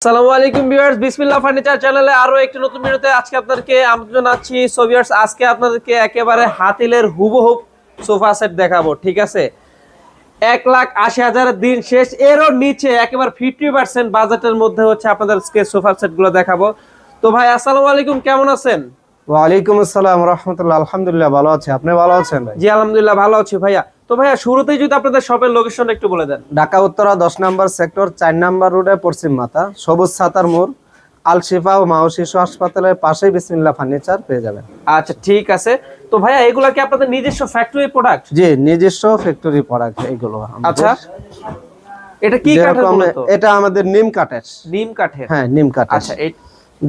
আসসালামু আলাইকুম ভিউয়ার্স, বিসমিল্লাহ ফার্নিচার চ্যানেলে আরো একটি নতুন ভিডিওতে আজকে আপনাদেরকে আমন্ত্রণ জানাচ্ছি। সো ভিউয়ার্স, আজকে আপনাদেরকে একেবারে হাতিলের হুবহু সোফা সেট দেখাবো। ঠিক আছে, 1,80,000 দিন শেষ, এরও নিচে একেবারে 50% বাজেটের মধ্যে হচ্ছে আপনাদের সোফা সেট গুলো দেখাবো। তো ভাই আসসালামু আলাইকুম, কেমন আছেন? ওয়ালাইকুম আসসালাম রাহমাতুল্লাহ। আলহামদুলিল্লাহ ভালো আছি, আপনি ভালো আছেন ভাই? জি আলহামদুলিল্লাহ ভালো আছি ভাইয়া। তো ভাইয়া শুরুতেই যদি আপনাদের শপের লোকেশনটা একটু বলে দেন। ঢাকা উত্তরা 10 নম্বর সেক্টর 4 নম্বর রোডে পশ্চিম মাথা সবুজ ছাতার মোড় আল শিফা ও মাও শিশু হাসপাতালের পাশেই বিসমিল্লাহ ফার্নিচার পেয়ে যাবেন। আচ্ছা ঠিক আছে। তো ভাইয়া এগুলা কি আপনাদের নিজস্ব ফ্যাক্টরি প্রোডাক্ট? জি, নিজস্ব ফ্যাক্টরি প্রোডাক্ট এগুলো আমাদের। আচ্ছা, এটা কি কাঠের যেরকম বলতো? এটা আমাদের নিম কাঠের। নিম কাঠের? হ্যাঁ, নিম কাঠের। আচ্ছা,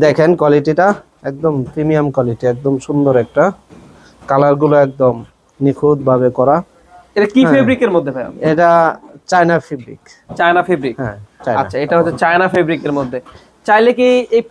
দেখেন কোয়ালিটিটা একদম প্রিমিয়াম কোয়ালিটি, একদম সুন্দর একটা কালার গুলো একদম নিখুঁত ভাবে করা। এটা কি ফেব্রিকের মধ্যে ভাই? এটা চায়না ফেব্রিক। China fabric? হ্যাঁ, আচ্ছা, এটা হচ্ছে চায়না ফেব্রিকের মধ্যে। চাইলে কি এই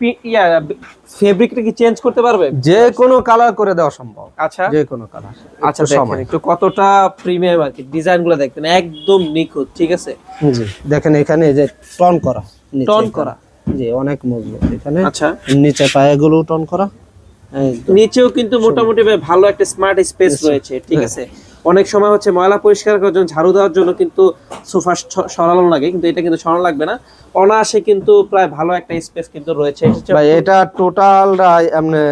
ফেব্রিকটা কি চেঞ্জ করতে পারবে? যে কোনো কালার করে দেওয়া সম্ভব। আচ্ছা, যে কোনো কালার। আচ্ছা দেখেন একটু কতটা প্রিমিয়াম আর কি, ডিজাইনগুলো দেখেন একদম নিখুঁত। ঠিক আছে, জি দেখেন এখানে এই যে টন করা, টন করা। জি অনেক মজবুত এখানে। আচ্ছা, নিচে পায়াগুলো টন করা, নিচেও কিন্তু মোটামুটি ভালো একটা স্মার্ট স্পেস রয়েছে। ঠিক আছে, অনেক সময় হচ্ছে ময়লা পরিষ্কার করার জন্য, ঝাড়ু দেওয়ার জন্য কিন্তু সোফা সরানো লাগে, কিন্তু এটা কিন্তু সরানো লাগবে না, অনায়াসে কিন্তু প্রায় ভালো একটা স্পেস কিন্তু রয়েছে। ভাই এটা টোটালটাই এমনি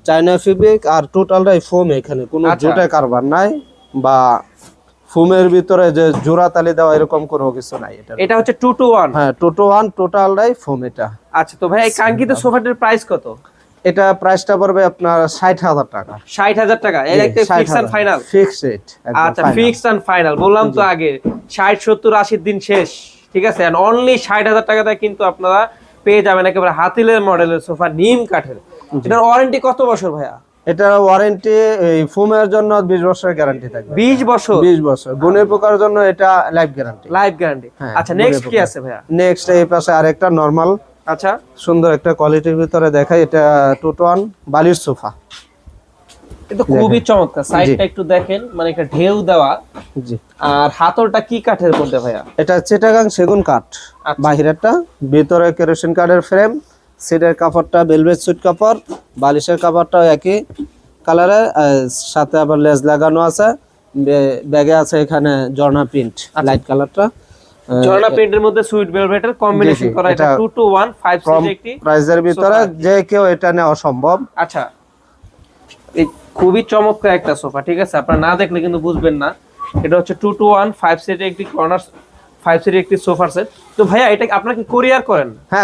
চায়না ফেব্রিক আর টোটালটাই ফোম, এখানে কোনো জোটে কারবার নাই বা ফোমের ভিতরে যে জোড়া তালি দেওয়া এরকম কোনো কিছু নাই। এটা হচ্ছে 2 to 1? হ্যাঁ, 2 to 1 টোটালটাই ফোম এটা। আচ্ছা, তো ভাই এই কাঙ্ক্ষিত সোফাটার প্রাইস কত? এটা প্রাইসটা পড়বে আপনার 60,000 টাকা। 60,000 টাকা? এর একটা fix and final? Fix rate. আচ্ছা, ফিক্স এন্ড ফাইনাল বললাম তো আগে, 60, 70, 80 দিন শেষ। ঠিক আছে, এন্ড অনলি 60,000 টাকাতে কিন্তু আপনারা পেয়ে যাবেন একেবারে হাতিলের মডেলের সোফা, নিম কাঠের। এটার ওয়ারেন্টি কত বছর ভাইয়া? এটার ওয়ারেন্টি এই ফোমের জন্য 20 বছরের গ্যারান্টি থাকবে। 20 বছর? 20 বছর। গুণের পোকার জন্য এটা লাইফ গ্যারান্টি। Life guarantee. আচ্ছা, নেক্সট কি আছে ভাইয়া? নেক্সট এই পাশে আরেকটা নরমাল, আচ্ছা সুন্দর একটা কোয়ালিটির ভিতরে দেখাই। এটা 2 to 1 বালিশ সোফা। এটা খুবই চমৎকার। সাইডটা একটু দেখেন, মানে একটা ঢেউ দেওয়া। জি, আর হাতলটা কি কাঠের মধ্যে ভাইয়া? এটা চিটাগাং সেগুন কাঠ। বাহিরেরটা, ভিতরে কেরোসিন কাঠের ফ্রেম, সিটের কাপড়টা ভেলভেট সুইট কাপড়, বালিশের কাপড়টাও একই কালারে, সাথে আবার লেজ লাগানো আছে। ব্যাগে আছে এখানে ঝর্ণা প্রিন্ট, লাইট কালারটা। ঝর্ণা প্রিন্টের মধ্যে সুইট ভেলভেটের কম্বিনেশন করা। এটা 2 to 1 5 সিট একটি প্রাইজের ভিতরে যে কেউ এটা নেওয়া সম্ভব। আচ্ছা, এই খুবই চমৎকার একটা সোফা। ঠিক আছে, আপনারা না দেখলে কিন্তু বুঝবেন না। এটা হচ্ছে 2 to 1 5 সিটের একটি কর্নার, 5 সিটের একটি সোফা সেট। তো ভাইয়া এটা আপনারা কি কোরিয়ার করেন? হ্যাঁ,